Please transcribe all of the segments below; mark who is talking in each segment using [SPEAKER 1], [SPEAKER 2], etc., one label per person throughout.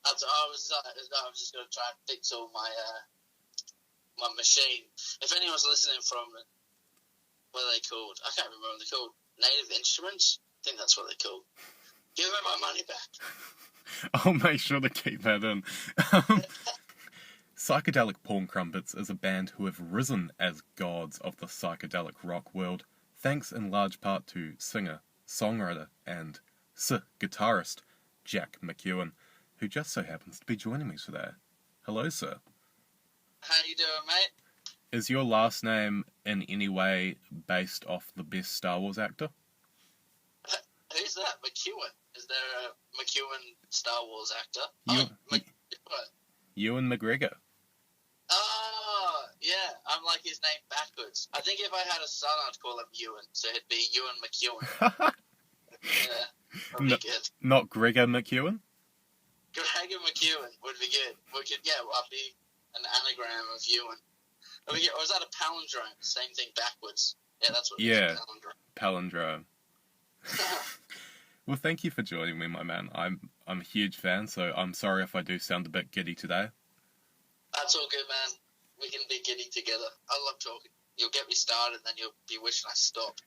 [SPEAKER 1] I was just going to try and fix all my my machine. If anyone's listening from, what are they called? I can't remember what they're called. Native Instruments? I think that's what they're called. Give me my money back.
[SPEAKER 2] I'll make sure to keep that in. Psychedelic Porn Crumpets is a band who have risen as gods of the psychedelic rock world, thanks in large part to singer, songwriter, and guitarist Jack McEwan, who just so happens to be joining me today. Hello, sir.
[SPEAKER 1] How you doing, mate?
[SPEAKER 2] Is your last name in any way based off the best Star Wars actor?
[SPEAKER 1] Who's that? McEwan? Is there a McEwan Star Wars actor?
[SPEAKER 2] Ewan McGregor.
[SPEAKER 1] Oh, yeah. I'm like his name backwards. I think if I had a son, I'd call him Ewan, so it'd be Ewan McEwan. Yeah, that'd be good.
[SPEAKER 2] Not Gregor McEwan?
[SPEAKER 1] Gregor McEwan would be good. I'd be an anagram of Ewan. Or is that a palindrome? Same thing backwards. Yeah, that's what it is,
[SPEAKER 2] palindrome. Well, thank you for joining me, my man. I'm a huge fan, so I'm sorry if I do sound a bit giddy today.
[SPEAKER 1] That's all good, man. We can be giddy together. I love talking. You'll get me started, then you'll be wishing I stopped.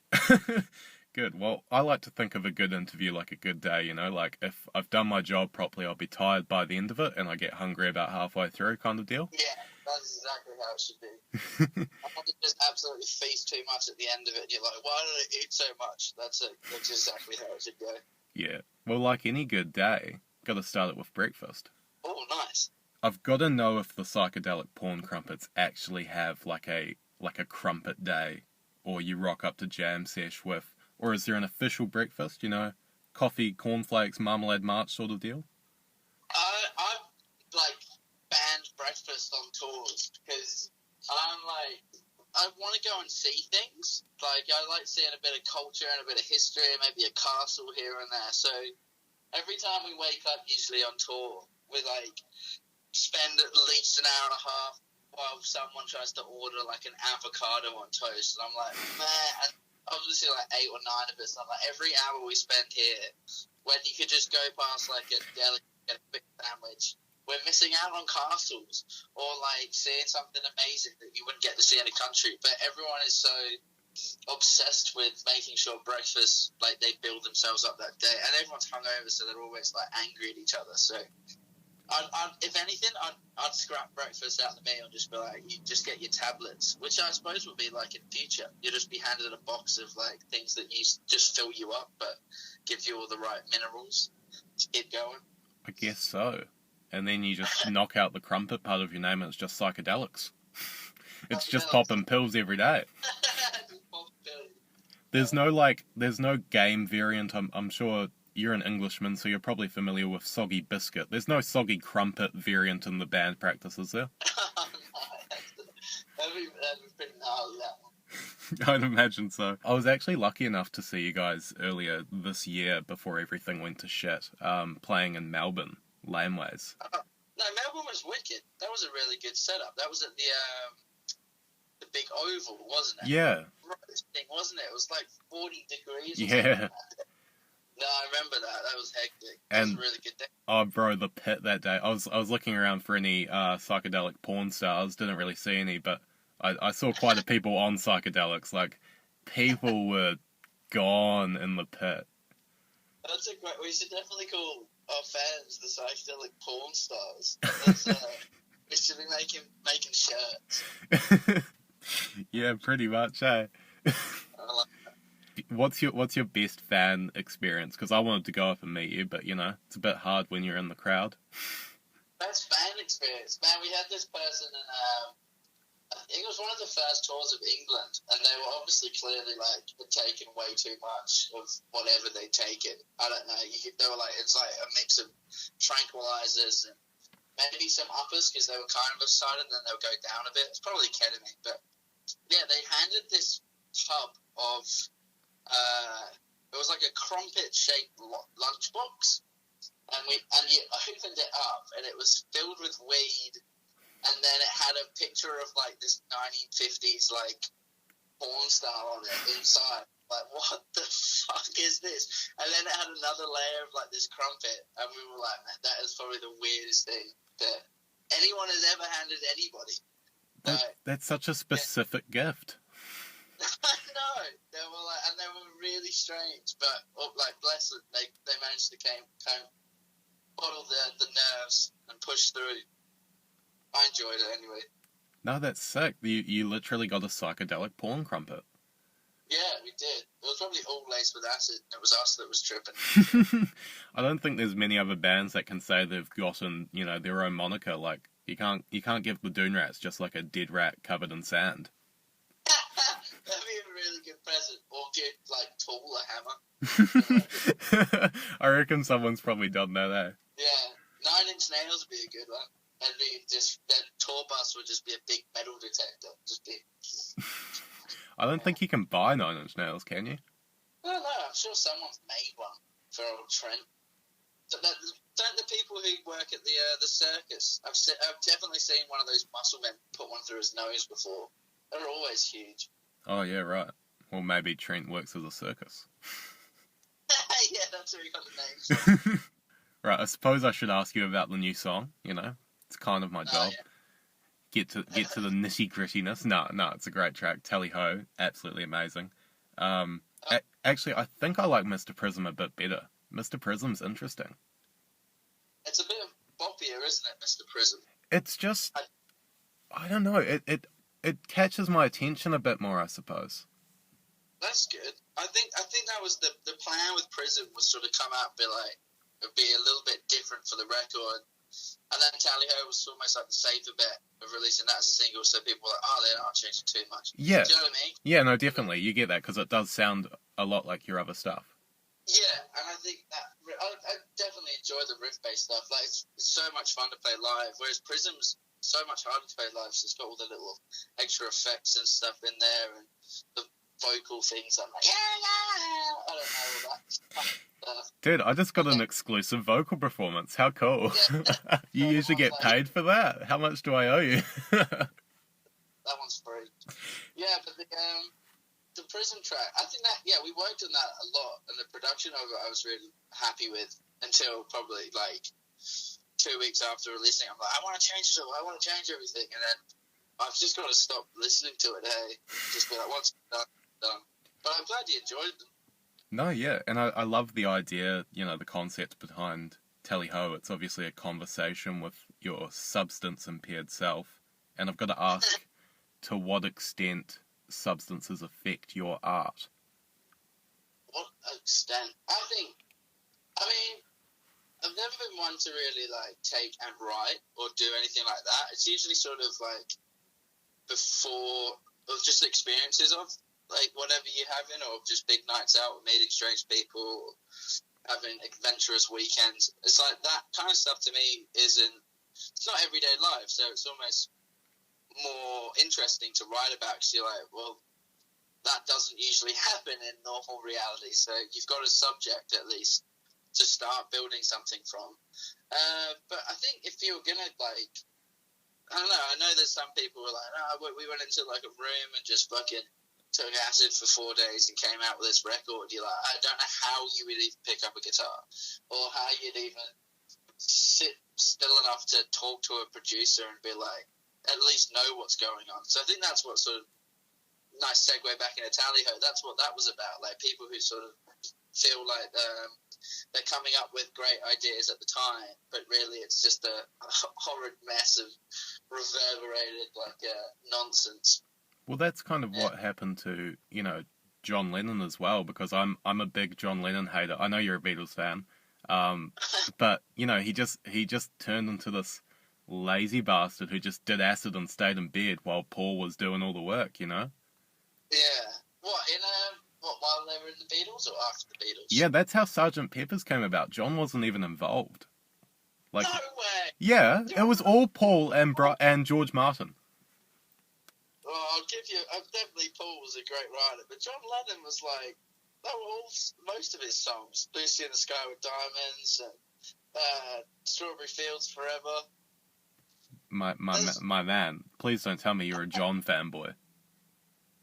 [SPEAKER 2] Good. Well, I like to think of a good interview like a good day, you know, like if I've done my job properly, I'll be tired by the end of it and I get hungry about halfway through kind of deal.
[SPEAKER 1] Yeah, that's exactly how it should be. I want to just absolutely feast too much at the end of it and you're like, why did I eat so much? That's exactly how it should go.
[SPEAKER 2] Yeah. Well, like any good day, got to start it with breakfast.
[SPEAKER 1] Oh, nice.
[SPEAKER 2] I've got to know if the Psychedelic Porn Crumpets actually have like a crumpet day, or you rock up to jam sesh with, or is there an official breakfast, you know, coffee, cornflakes, marmalade march sort of deal?
[SPEAKER 1] I've like banned breakfast on tours because I'm like, I want to go and see things. Like, I like seeing a bit of culture and a bit of history, maybe a castle here and there. So every time we wake up, usually on tour, we like spend at least an hour and a half while someone tries to order like an avocado on toast. And I'm like, man, and obviously like 8 or 9 of us. And I'm like, every hour we spend here, when you could just go past like a deli, get a quick sandwich, we're missing out on castles or like seeing something amazing that you wouldn't get to see in a country. But everyone is so obsessed with making sure breakfast, like they build themselves up that day, and everyone's hungover, so they're always like angry at each other. So if anything, I'd scrap breakfast out of the meal and just be like, you just get your tablets, which I suppose would be like in future. You'll just be handed a box of like things that you just fill you up, but give you all the right minerals to get going.
[SPEAKER 2] I guess so. And then you just knock out the crumpet part of your name and it's just psychedelics. It's just popping pills every day. There's no game variant. I'm sure you're an Englishman, so you're probably familiar with soggy biscuit. There's no soggy crumpet variant in the band practice, is there?
[SPEAKER 1] That'd be pretty gnarly, that one.
[SPEAKER 2] I'd imagine so. I was actually lucky enough to see you guys earlier this year before everything went to shit, playing in Melbourne, Laneways.
[SPEAKER 1] No, Melbourne was wicked. That was a really good setup. That was at the big oval, wasn't it?
[SPEAKER 2] Yeah.
[SPEAKER 1] Thing, wasn't it? It was like 40 degrees.
[SPEAKER 2] Yeah.
[SPEAKER 1] No, I remember that. That was hectic. That was a really good day.
[SPEAKER 2] Oh, bro, the pit that day. I was looking around for any psychedelic porn stars. Didn't really see any, but I saw quite a people on psychedelics. Like, people were gone in the pit.
[SPEAKER 1] That's a great... We should definitely call our fans the psychedelic porn stars. We should be making shirts.
[SPEAKER 2] Yeah, pretty much, eh?
[SPEAKER 1] I like that.
[SPEAKER 2] What's your best fan experience? Because I wanted to go up and meet you, but you know it's a bit hard when you're in the crowd.
[SPEAKER 1] Best fan experience, man. We had this person, and I think it was one of the first tours of England, and they were obviously clearly like had taken way too much of whatever they'd taken. I don't know. They were like, it's like a mix of tranquilizers and maybe some uppers because they were kind of excited, and then they'll go down a bit. It's probably ketamine, but yeah, they handed this tub of it was like a crumpet-shaped lunchbox, and you opened it up, and it was filled with weed, and then it had a picture of like this 1950s like porn star on it inside. like, what the fuck is this? And then it had another layer of like this crumpet, and we were like, man, that is probably the weirdest thing that anyone has ever handed anybody.
[SPEAKER 2] That's such a specific gift.
[SPEAKER 1] I know. They were like, and they were really strange, but like, bless them, they managed to bottle the nerves and push through. I enjoyed it anyway.
[SPEAKER 2] No, that's sick. You literally got a psychedelic porn crumpet.
[SPEAKER 1] Yeah, we did. It was probably all laced with acid. It was us that was tripping.
[SPEAKER 2] I don't think there's many other bands that can say they've gotten, their own moniker. Like, you can't give the Dune Rats just like a dead rat covered in sand.
[SPEAKER 1] That'd be a really good present. Or give, like, Tool a hammer.
[SPEAKER 2] I reckon someone's probably done that, eh?
[SPEAKER 1] Yeah. 9 Inch Nails would be a good one. And that tour bus would just be a big metal detector. Just be...
[SPEAKER 2] I don't think you can buy 9 Inch Nails, can you?
[SPEAKER 1] I don't know. I'm sure someone's made one for old Trent. Don't the people who work at the circus? I've definitely seen one of those muscle men put one through his nose before. They're always huge.
[SPEAKER 2] Oh, yeah, right. Well, maybe Trent works as a circus.
[SPEAKER 1] Yeah, that's where he got the name from.
[SPEAKER 2] Right, I suppose I should ask you about the new song, It's kind of my job.
[SPEAKER 1] Yeah.
[SPEAKER 2] Get to the nitty-grittiness. No, it's a great track. Tally Ho, absolutely amazing. Actually, I think I like Mr. Prism a bit better. Mr. Prism's interesting.
[SPEAKER 1] It's a bit boppier, isn't it, Mr. Prism?
[SPEAKER 2] It's just... I don't know. It catches my attention a bit more, I suppose.
[SPEAKER 1] That's good. I think that was the plan with Prism, was sort of come out and be like, it'd be a little bit different for the record. And then Tally Ho was almost like the safer bet of releasing that as a single, so people were like, oh, they're not changing too much.
[SPEAKER 2] Yeah.
[SPEAKER 1] Do you know what I mean? Yeah,
[SPEAKER 2] no, definitely. You get that, because it does sound a lot like your other stuff.
[SPEAKER 1] Yeah, and I think that I definitely enjoy the riff-based stuff. Like, it's so much fun to play live, whereas Prism's so much harder to play live, so it's got all the little extra effects and stuff in there, and the vocal things. I'm like, yeah, I don't know all that stuff.
[SPEAKER 2] Dude, I just got an exclusive vocal performance. How cool.
[SPEAKER 1] Yeah.
[SPEAKER 2] You usually get paid for that. How much do I owe you?
[SPEAKER 1] That one's free. Yeah, but the Prism track, I think that, yeah, we worked on that a lot, and the production of it I was really happy with until probably like 2 weeks after releasing. I'm like, I want to change it all. I want to change everything. And then I've just got to stop listening to it, hey. Just be like, once it's done. But I'm glad you enjoyed them.
[SPEAKER 2] No, yeah, and I love the idea, the concept behind Tally Ho. It's obviously a conversation with your substance-impaired self, and I've got to ask, to what extent substances affect your art?
[SPEAKER 1] What extent? I mean, I've never been one to really, like, take and write or do anything like that. It's usually sort of, like, before, or just experiences of, like, whatever you're having, or just big nights out, or meeting strange people, or having adventurous weekends. It's like that kind of stuff to me it's not everyday life, so it's almost more interesting to write about, because you're like, well, that doesn't usually happen in normal reality, so you've got a subject at least to start building something from. But I think if you're gonna, like, I don't know, I know there's some people who are like, oh, we went into like a room and just fucking took acid for 4 days and came out with this record. You're like, I don't know how you would even pick up a guitar, or how you'd even sit still enough to talk to a producer and be like, at least know what's going on. So I think that's what sort of, nice segue back into Tally Ho, that's what that was about. Like, people who sort of feel like they're coming up with great ideas at the time, but really it's just a horrid mess of reverberated, like, nonsense.
[SPEAKER 2] Well, that's kind of what happened to, John Lennon as well, because I'm a big John Lennon hater. I know you're a Beatles fan, but, he just turned into this lazy bastard who just did acid and stayed in bed while Paul was doing all the work,
[SPEAKER 1] Yeah. While they were in the Beatles or after the Beatles?
[SPEAKER 2] Yeah, that's how Sgt. Pepper's came about. John wasn't even involved. Like,
[SPEAKER 1] no way!
[SPEAKER 2] Yeah, it was all Paul and George Martin.
[SPEAKER 1] Well, definitely Paul was a great writer, but John Lennon was like, they were all, most of his songs, Lucy in the Sky with Diamonds, and Strawberry Fields Forever.
[SPEAKER 2] My man, please don't tell me you're a John fanboy.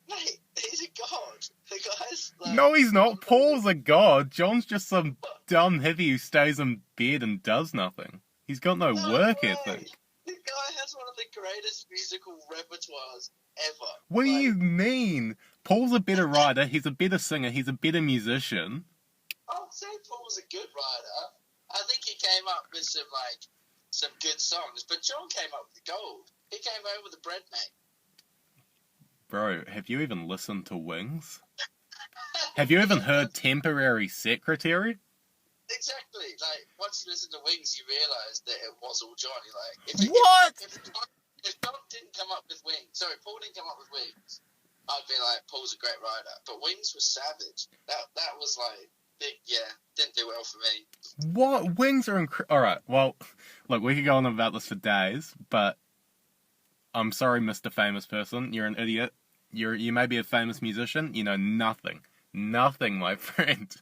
[SPEAKER 1] Mate, he's a god. The guy's like...
[SPEAKER 2] No, he's not. Paul's a god. John's just some dumb hippie who stays in bed and does nothing. He's got no work ethic.
[SPEAKER 1] The guy has one of the greatest musical repertoires ever.
[SPEAKER 2] What do you mean? Paul's a better writer, he's a better singer, he's a better musician.
[SPEAKER 1] I'd say Paul's a good writer. I think he came up with some good songs, but John came up with the gold. He came over the bread, mate.
[SPEAKER 2] Bro, have you even listened to Wings? Have you even heard Temporary Secretary?
[SPEAKER 1] Exactly. Like, once you listen to Wings, you realise that it was all Johnny. Like,
[SPEAKER 2] What?
[SPEAKER 1] If John didn't come up with Wings, sorry, Paul didn't come up with Wings, I'd be like, Paul's a great writer. But Wings was savage. That was like, big, didn't do well for me.
[SPEAKER 2] What? Wings are Alright, well, look, we could go on about this for days, but I'm sorry, Mr. Famous Person, you're an idiot. You may be a famous musician, you know nothing. Nothing, my friend.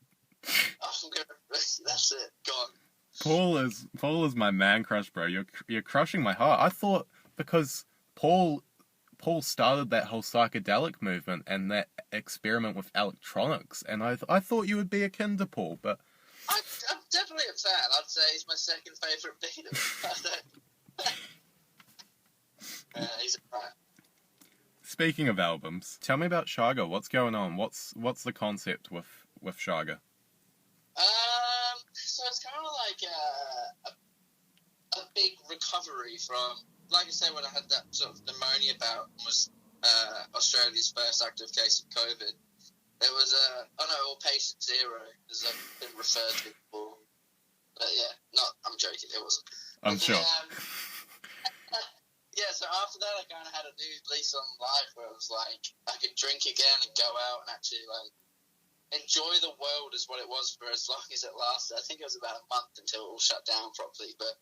[SPEAKER 1] That's it, gone.
[SPEAKER 2] Paul is my man crush, bro. You're crushing my heart. I thought because Paul started that whole psychedelic movement and that experiment with electronics, and I thought you would be akin to Paul, but
[SPEAKER 1] I'm definitely a fan. I'd say he's my second favourite Beatle. He's a fan.
[SPEAKER 2] Speaking of albums, tell me about Shaga. What's going on? What's the concept with Shaga?
[SPEAKER 1] So it's kind of like a big recovery from, like I said, when I had that sort of pneumonia bout, was Australia's first active case of COVID. There was or patient zero, as I've been referred to before. But yeah, I'm joking, it wasn't.
[SPEAKER 2] I'm sure.
[SPEAKER 1] So after that, I kind of had a new lease on life where it was like, I could drink again and go out and actually, like, enjoy the world is what it was for as long as it lasted. I think it was about a month until it all shut down properly, but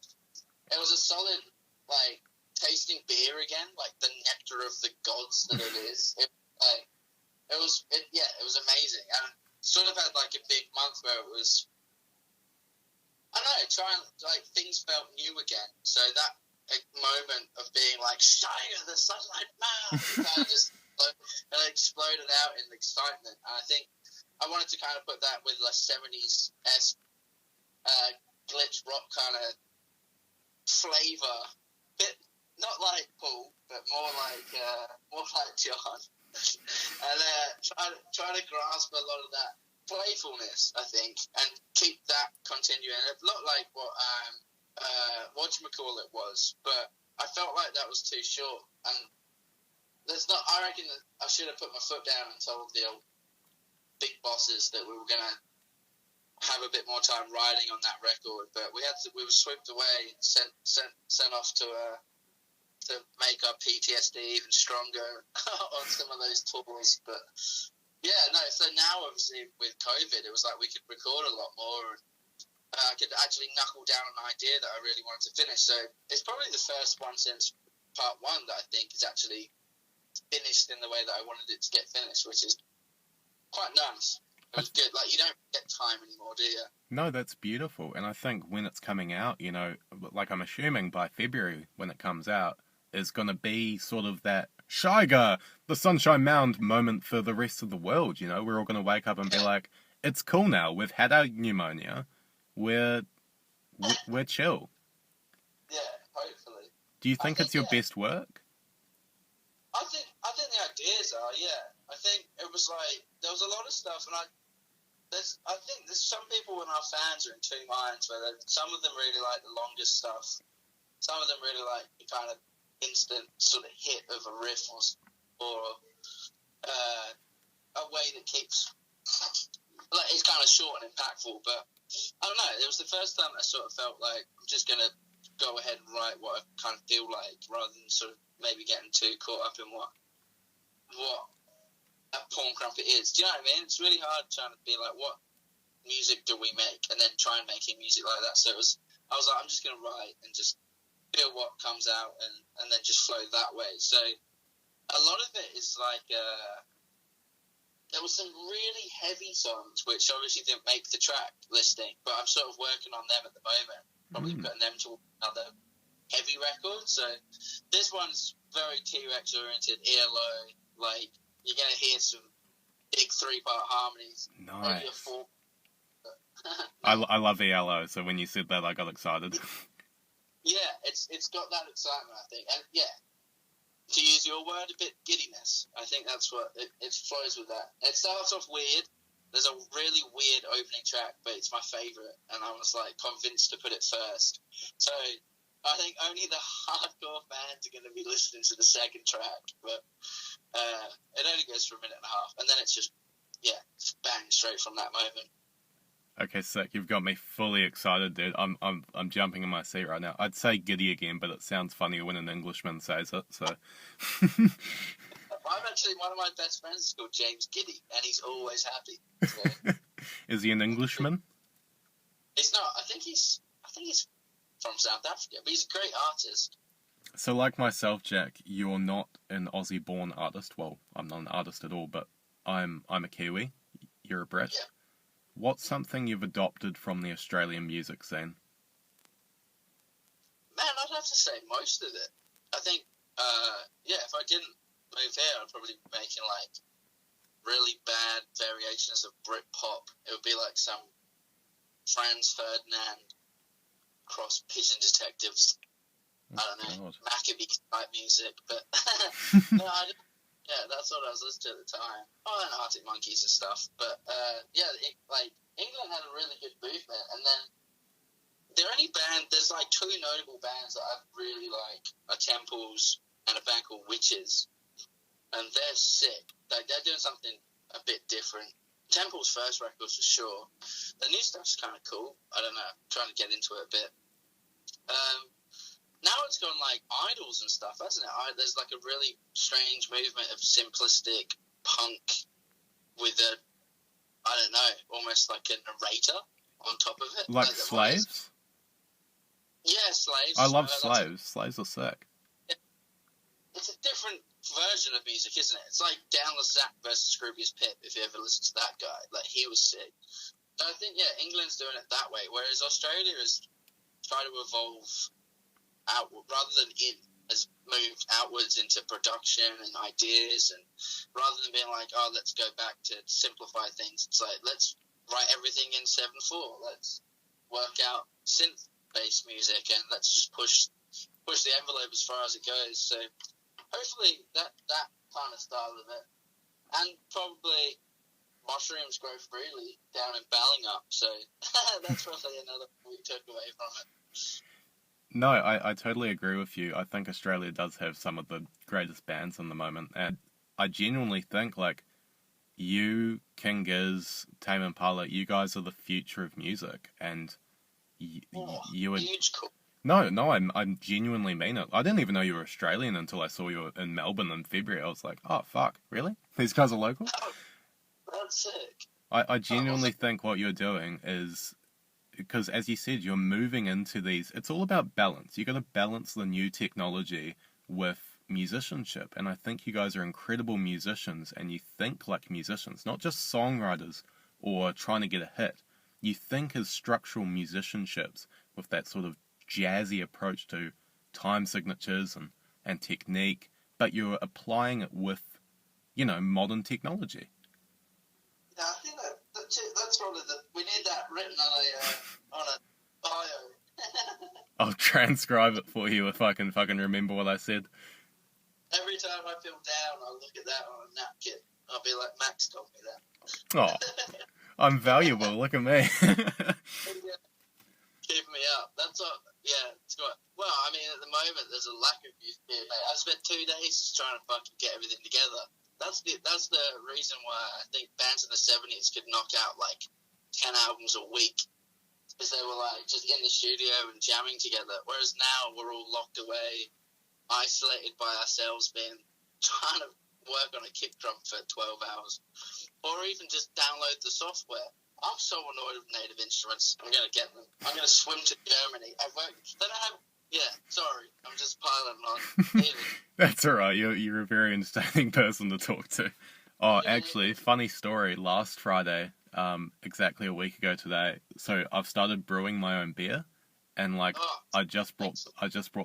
[SPEAKER 1] it was a solid, like, tasting beer again, like the nectar of the gods that it is. It was amazing. And sort of had like a big month where it was, I don't know, things felt new again. So that moment of being like, Shire, the sunlight man, kind of just exploded out in excitement. And I think I wanted to kind of put that with a 70s-esque glitch rock kind of flavour. Bit not like Paul, but more like John. And try to grasp a lot of that playfulness, I think, and keep that continuing. A lot like whatchamacallit was, but I felt like that was too short. And I reckon that I should have put my foot down and told the old big bosses that we were going to have a bit more time riding on that record, but we were swept away, sent off to make our PTSD even stronger on some of those tours. But so now obviously with COVID, it was like we could record a lot more, and I could actually knuckle down an idea that I really wanted to finish. So it's probably the first one since part one that I think is actually finished in the way that I wanted it to get finished, which is quite nice. It was good. Like, you don't get time anymore, do you?
[SPEAKER 2] No, that's beautiful. And I think when it's coming out, you know, like I'm assuming by February when it comes out, is going to be sort of that Shiga, the Sunshine Mound moment for the rest of the world, you know? We're all going to wake up and be like, it's cool now. We've had our pneumonia. We're chill.
[SPEAKER 1] Yeah, hopefully.
[SPEAKER 2] Do you think it's your best work?
[SPEAKER 1] I think the ideas are, yeah. I think it was like, there was a lot of stuff, and I think there's some people in our fans are in two minds, where some of them really like the longer stuff, some of them really like the kind of instant sort of hit of a riff or a way that keeps, like, it's kind of short and impactful. But I don't know, it was the first time I sort of felt like I'm just going to go ahead and write what I kind of feel like, rather than sort of maybe getting too caught up in what a porn crumpet is. Do you know what I mean? It's really hard trying to be like, what music do we make, and then try and making music like that. So I was like, I'm just going to write and just feel what comes out and then just flow that way. So a lot of it is like, there was some really heavy songs which obviously didn't make the track listing, but I'm sort of working on them at the moment, probably putting them to another heavy record. So this one's very T-Rex oriented, ELO, like, you're going to hear some big 3-part harmonies.
[SPEAKER 2] Nice.
[SPEAKER 1] Maybe a 4.
[SPEAKER 2] I love ELO, so when you said that, I got excited.
[SPEAKER 1] Yeah, it's got that excitement, I think. And yeah, to use your word, a bit giddiness. I think that's what it flows with that. It starts off weird. There's a really weird opening track, but it's my favourite, and I was like convinced to put it first. So I think only the hardcore fans are going to be listening to the second track, but it only goes for a minute and a half, and then it's just bang straight from that moment.
[SPEAKER 2] Okay, sick. You've got me fully excited, dude. I'm jumping in my seat right now. I'd say giddy again, but it sounds funnier when an Englishman says it. So.
[SPEAKER 1] I'm actually, one of my best friends is called James Giddy, and he's always happy. So.
[SPEAKER 2] Is he an Englishman?
[SPEAKER 1] He's not. I think he's from South Africa, but he's a great artist.
[SPEAKER 2] So, like myself, Jack, you're not an Aussie-born artist. Well, I'm not an artist at all, but I'm a Kiwi. You're a Brit.
[SPEAKER 1] Yeah.
[SPEAKER 2] What's something you've adopted from the Australian music scene?
[SPEAKER 1] Man, I'd have to say most of it. I think, if I didn't move here, I'd probably be making, like, really bad variations of Britpop. It would be like some Franz Ferdinand cross Pigeon Detectives. I don't know, Maccabee type music, but no, that's what I was listening to at the time. Oh, and Arctic Monkeys and stuff, but England had a really good movement, and then there's like 2 notable bands that I really like, are Temples and a band called Witches, and they're sick. Like, they're doing something a bit different. Temple's first records for sure. The new stuff's kind of cool. I don't know, I'm trying to get into it a bit. Now it's gone like Idols and stuff, hasn't it? There's like a really strange movement of simplistic punk with almost like a narrator on top of it.
[SPEAKER 2] Like Slaves?
[SPEAKER 1] Yeah, Slaves.
[SPEAKER 2] I love Slaves. Slaves are sick.
[SPEAKER 1] It's a different version of music, isn't it? It's like Downless Zach versus Scroobius Pip, if you ever listen to that guy. Like, he was sick. So I think, England's doing it that way, whereas Australia is trying to evolve outward rather than has moved outwards into production and ideas, and rather than being like, oh, let's go back to simplify things, it's like, let's write everything in 7/4. Let's work out synth-based music, and let's just push the envelope as far as it goes. So hopefully that kind of style of it, and probably mushrooms grow freely down in Ballingup. So that's probably another we took away from it.
[SPEAKER 2] No, I totally agree with you. I think Australia does have some of the greatest bands in the moment, and I genuinely think, like, you, King Giz, Tame Impala, you guys are the future of music, and you would...
[SPEAKER 1] Huge cool.
[SPEAKER 2] No, I genuinely mean it. I didn't even know you were Australian until I saw you in Melbourne in February. I was like, oh, fuck, really? These guys are local?
[SPEAKER 1] Oh, that's sick.
[SPEAKER 2] I genuinely think what you're doing is... Because, as you said, you're moving into these... It's all about balance. You got to balance the new technology with musicianship. And I think you guys are incredible musicians, and you think like musicians, not just songwriters or trying to get a hit. You think as structural musicianships with that sort of jazzy approach to time signatures and technique, but you're applying it with, modern technology.
[SPEAKER 1] Yeah, I think that's probably we need that written on a bio.
[SPEAKER 2] I'll transcribe it for you if I can fucking remember what I said.
[SPEAKER 1] Every time I feel down, I'll look at that on a napkin. I'll be like, Max told me that.
[SPEAKER 2] Oh, I'm valuable. Look at me.
[SPEAKER 1] Keep me up. That's what. Yeah, it's good. Well, I mean, at the moment, there's a lack of music here, mate. I spent 2 days trying to fucking get everything together. That's the reason why I think bands in the 70s could knock out like 10 albums a week, because they were like just in the studio and jamming together. Whereas now we're all locked away, isolated by ourselves, trying to work on a kick drum for 12 hours, or even just download the software. I'm so annoyed with native instruments. I'm gonna get them. I'm gonna swim to Germany. They don't have. Yeah, sorry, I'm just piling on.
[SPEAKER 2] That's alright, you're a very entertaining person to talk to. Oh, actually, funny story, last Friday, exactly a week ago today, so I've started brewing my own beer, and like
[SPEAKER 1] Oh,
[SPEAKER 2] I just brought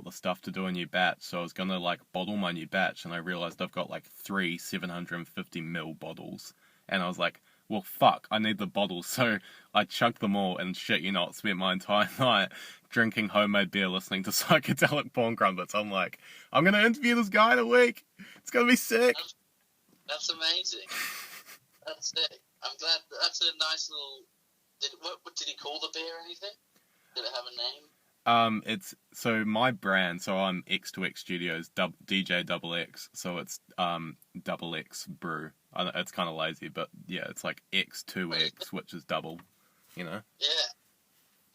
[SPEAKER 2] the stuff to do a new batch, so I was gonna like bottle my new batch, and I realized I've got like 3 750ml bottles, and I was like, well, fuck, I need the bottles, so I chugged them all, and shit, you know, spent my entire night drinking homemade beer, listening to Psychedelic Porn Crumpets. I'm like, I'm gonna interview this guy in a week. It's gonna be sick.
[SPEAKER 1] That's amazing. That's sick. I'm glad. That's a nice little. What did he call the beer? Or anything? Did it have a name?
[SPEAKER 2] It's so my brand. So I'm X2X Studios, DJ Double X. So it's Double X Brew. It's kind of lazy, but yeah, it's like X2X, which is double. You know.
[SPEAKER 1] Yeah.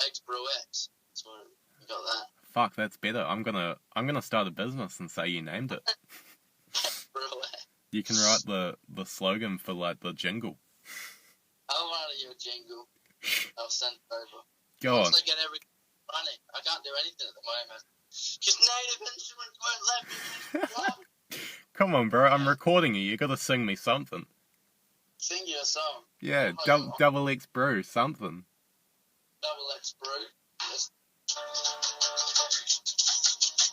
[SPEAKER 1] X Brew X. That's what you got that.
[SPEAKER 2] Fuck, that's better. I'm gonna start a business and say you named it.
[SPEAKER 1] X Brew X.
[SPEAKER 2] You can write the slogan for like the jingle.
[SPEAKER 1] I'll write you a jingle. I'll send it over.
[SPEAKER 2] Go on.
[SPEAKER 1] Once I get everything running, I can't do anything at the moment. Just native instruments won't let me.
[SPEAKER 2] Come on, bro. I'm recording you. You gotta sing me something.
[SPEAKER 1] Sing you a song.
[SPEAKER 2] Yeah,
[SPEAKER 1] Oh,
[SPEAKER 2] double X Brew, something.
[SPEAKER 1] Double X Brew. Yes.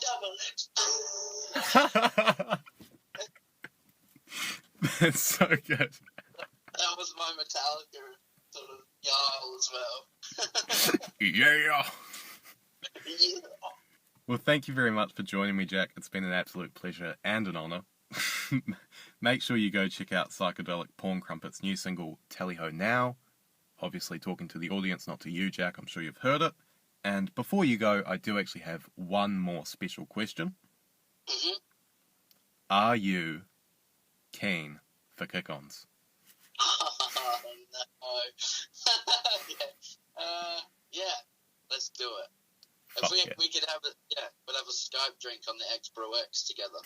[SPEAKER 1] Double X Brew.
[SPEAKER 2] That's so good.
[SPEAKER 1] That was my Metallica sort of yarl as well.
[SPEAKER 2] Yeah.
[SPEAKER 1] Yeah.
[SPEAKER 2] Well, thank you very much for joining me, Jack. It's been an absolute pleasure and an honour. Make sure you go check out Psychedelic Porn Crumpets' new single, Tally Ho Now. Obviously talking to the audience, not to you, Jack. I'm sure you've heard it. And before you go, I do actually have one more special question.
[SPEAKER 1] Mm-hmm.
[SPEAKER 2] Are you keen for kick-ons?
[SPEAKER 1] Oh, no. Yeah, let's do it. If we could have we'll have a Skype drink on the X Brew X together.